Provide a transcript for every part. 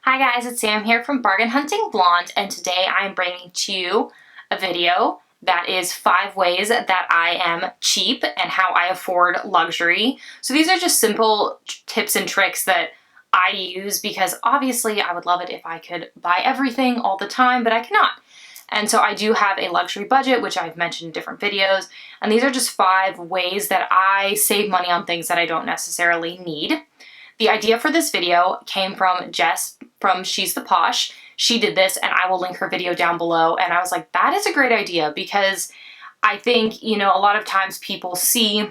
Hi guys, it's Sam here from Bargain Hunting Blonde, and today I'm bringing to you a video that is 5 ways that I am cheap and how I afford luxury. So these are just simple tips and tricks that I use because obviously I would love it if I could buy everything all the time, but I cannot. And so I do have a luxury budget, which I've mentioned in different videos, and these are just 5 ways that I save money on things that I don't necessarily need. The idea for this video came from Jess from She's the Posh. She did this and I will link her video down below, and I was like, that is a great idea because I think, a lot of times people see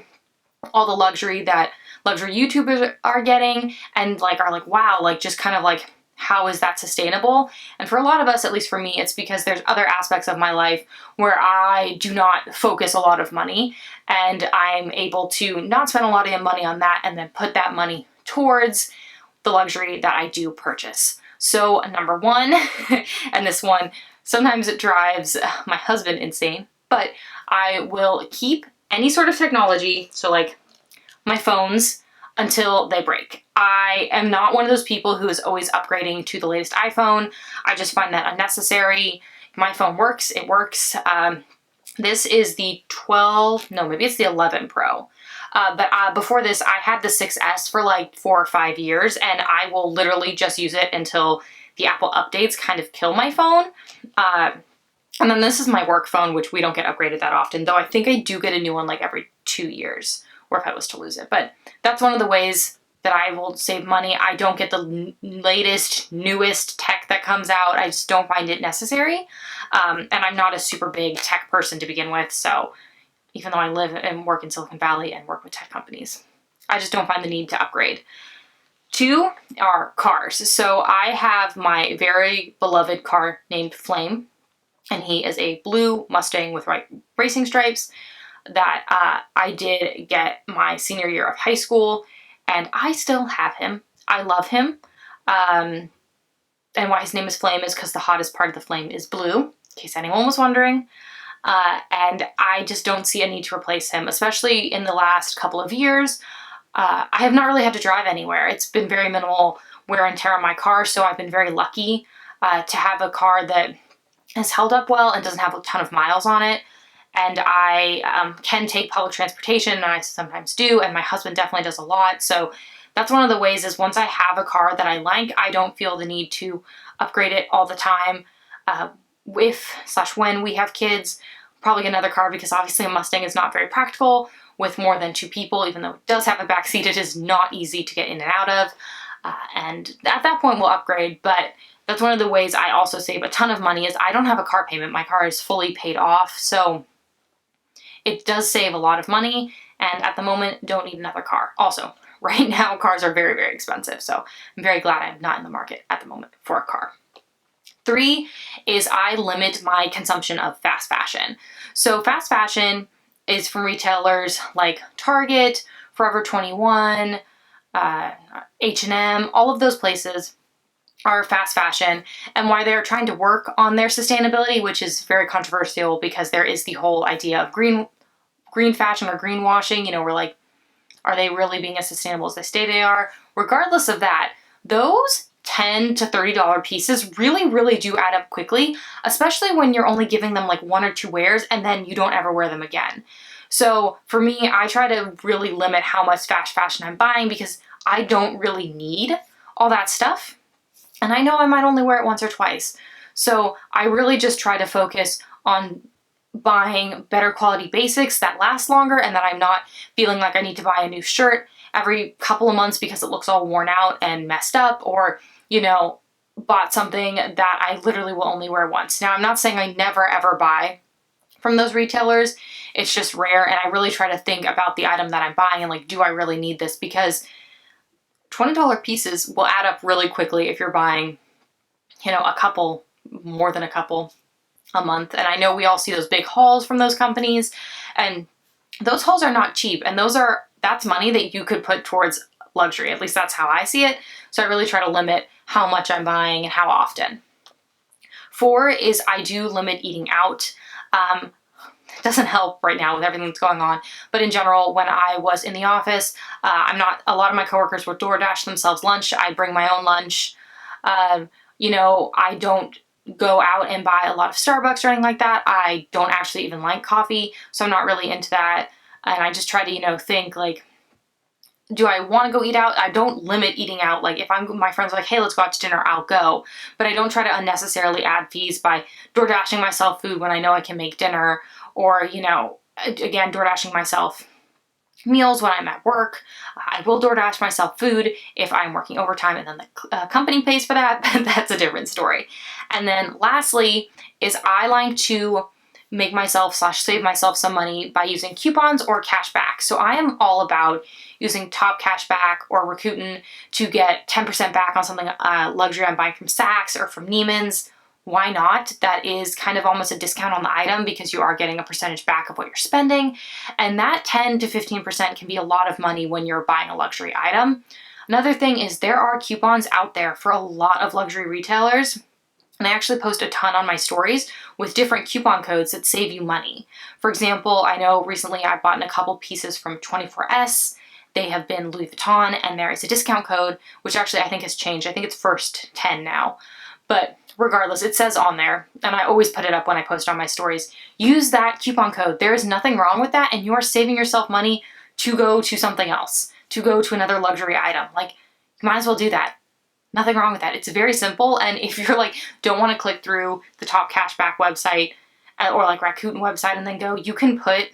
all the luxury that luxury YouTubers are getting and are like, wow, just kind of like, how is that sustainable? And for a lot of us, at least for me, it's because there's other aspects of my life where I do not focus a lot of money, and I'm able to not spend a lot of money on that and then put that money towards the luxury that I do purchase. So number 1, and this one, sometimes it drives my husband insane, but I will keep any sort of technology, so like my phones, until they break. I am not one of those people who is always upgrading to the latest iPhone. I just find that unnecessary. My phone works, it works. This is the 12, no, maybe it's the 11 Pro. But before this, I had the 6S for like 4 or 5 years, and I will literally just use it until the Apple updates kind of kill my phone. And then this is my work phone, which we don't get upgraded that often, though I think I do get a new one like every 2 years, or if I was to lose it. But that's one of the ways that I will save money. I don't get the latest, newest tech that comes out. I just don't find it necessary. And I'm not a super big tech person to begin with, so even though I live and work in Silicon Valley and work with tech companies, I just don't find the need to upgrade. 2 are cars. So I have my very beloved car named Flame, and he is a blue Mustang with white racing stripes that I did get my senior year of high school, and I still have him. I love him. And why his name is Flame is because the hottest part of the flame is blue, in case anyone was wondering. And I just don't see a need to replace him, especially in the last couple of years. I have not really had to drive anywhere. It's been very minimal wear and tear on my car, so I've been very lucky to have a car that has held up well and doesn't have a ton of miles on it. And I can take public transportation, and I sometimes do, and my husband definitely does a lot. So that's one of the ways is once I have a car that I like, I don't feel the need to upgrade it all the time. When we have kids, probably another car, because obviously a Mustang is not very practical with more than 2 people. Even though it does have a back seat, it is not easy to get in and out of. And at that point we'll upgrade, but that's one of the ways I also save a ton of money is I don't have a car payment. My car is fully paid off, so it does save a lot of money, and at the moment don't need another car. Also, right now cars are very, very expensive, so I'm very glad I'm not in the market at the moment for a car. 3 is I limit my consumption of fast fashion. So fast fashion is from retailers like Target, Forever 21, H&M, all of those places are fast fashion, and why they're trying to work on their sustainability, which is very controversial because there is the whole idea of green fashion or greenwashing. We're like, are they really being as sustainable as they say they are? Regardless of that, those $10 to $30 pieces really, really do add up quickly, especially when you're only giving them like 1 or 2 wears and then you don't ever wear them again. So for me, I try to really limit how much fast fashion I'm buying because I don't really need all that stuff. And I know I might only wear it once or twice. So I really just try to focus on buying better quality basics that last longer, and that I'm not feeling like I need to buy a new shirt every couple of months because it looks all worn out and messed up, or, bought something that I literally will only wear once. Now, I'm not saying I never ever buy from those retailers. It's just rare, and I really try to think about the item that I'm buying and like, do I really need this? Because $20 pieces will add up really quickly if you're buying, a couple, more than a couple a month. And I know we all see those big hauls from those companies, and those hauls are not cheap, and that's money that you could put towards luxury. At least that's how I see it. So I really try to limit how much I'm buying and how often. 4 is I do limit eating out. It doesn't help right now with everything that's going on, but in general, when I was in the office, a lot of my coworkers would DoorDash themselves lunch. I bring my own lunch. You know, I don't go out and buy a lot of Starbucks or anything like that. I don't actually even like coffee, so I'm not really into that. And I just try to, you know, think like, do I want to go eat out? I don't limit eating out. Like if my friends are like, hey, let's go out to dinner, I'll go. But I don't try to unnecessarily add fees by door dashing myself food when I know I can make dinner, or, you know, again, door dashing myself meals when I'm at work. I will DoorDash myself food if I'm working overtime, and then the company pays for that, but that's a different story. And then lastly is I like to make myself / save myself some money by using coupons or cash back. So I am all about using Top Cashback or Rakuten to get 10% back on something luxury I'm buying from Saks or from Neiman's. Why not? That is kind of almost a discount on the item because you are getting a percentage back of what you're spending. And that 10 to 15% can be a lot of money when you're buying a luxury item. Another thing is there are coupons out there for a lot of luxury retailers. And I actually post a ton on my stories with different coupon codes that save you money. For example, I know recently I bought a couple pieces from 24S. They have been Louis Vuitton, and there is a discount code, which actually I think has changed. I think it's first 10 now. But regardless, it says on there, and I always put it up when I post on my stories, use that coupon code. There is nothing wrong with that, and you are saving yourself money to go to something else, to go to another luxury item. Like, you might as well do that. Nothing wrong with that. It's very simple, and if you're like, don't want to click through the Top Cashback website or like Rakuten website and then go, you can put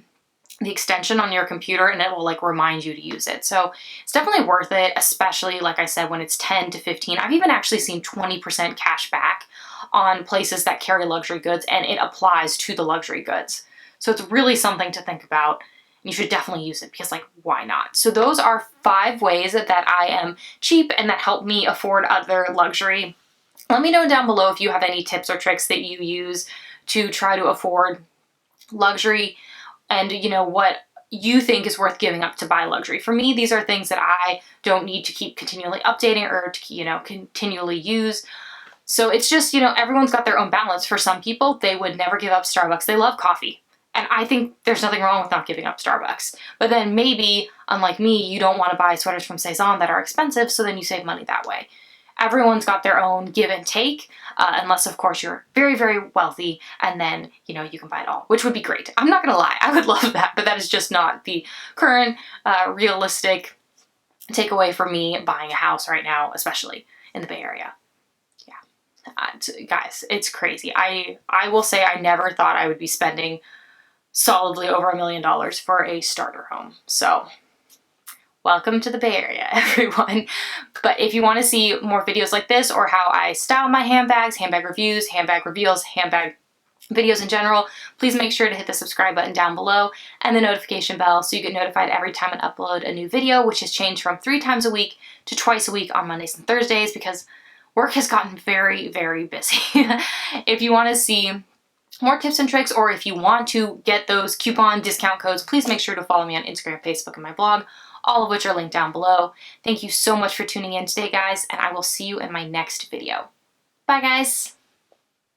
the extension on your computer and it will like remind you to use it. So it's definitely worth it, especially like I said, when it's 10 to 15. I've even actually seen 20% cash back on places that carry luxury goods, and it applies to the luxury goods. So it's really something to think about. You should definitely use it because, like, why not? So those are 5 ways that I am cheap and that help me afford other luxury. Let me know down below if you have any tips or tricks that you use to try to afford luxury, and you know what you think is worth giving up to buy luxury. For me, these are things that I don't need to keep continually updating or to, you know, continually use. So it's just, you know, everyone's got their own balance. For some people, they would never give up Starbucks. They love coffee. And I think there's nothing wrong with not giving up Starbucks. But then maybe, unlike me, you don't want to buy sweaters from Saison that are expensive, so then you save money that way. Everyone's got their own give and take, unless of course you're very, very wealthy, and then, you know, you can buy it all, which would be great. I'm not gonna lie, I would love that, but that is just not the current realistic takeaway for me buying a house right now, especially in the Bay Area. Yeah, guys, it's crazy. I will say I never thought I would be spending solidly over $1 million for a starter home. So welcome to the Bay Area, everyone. But if you want to see more videos like this, or how I style my handbags, handbag reviews, handbag reveals, handbag videos in general, please make sure to hit the subscribe button down below and the notification bell so you get notified every time I upload a new video, which has changed from 3 times a week to twice a week on Mondays and Thursdays because work has gotten very, very busy. If you want to see more tips and tricks, or if you want to get those coupon discount codes, please make sure to follow me on Instagram, Facebook, and my blog, all of which are linked down below. Thank you so much for tuning in today, guys, and I will see you in my next video. Bye, guys!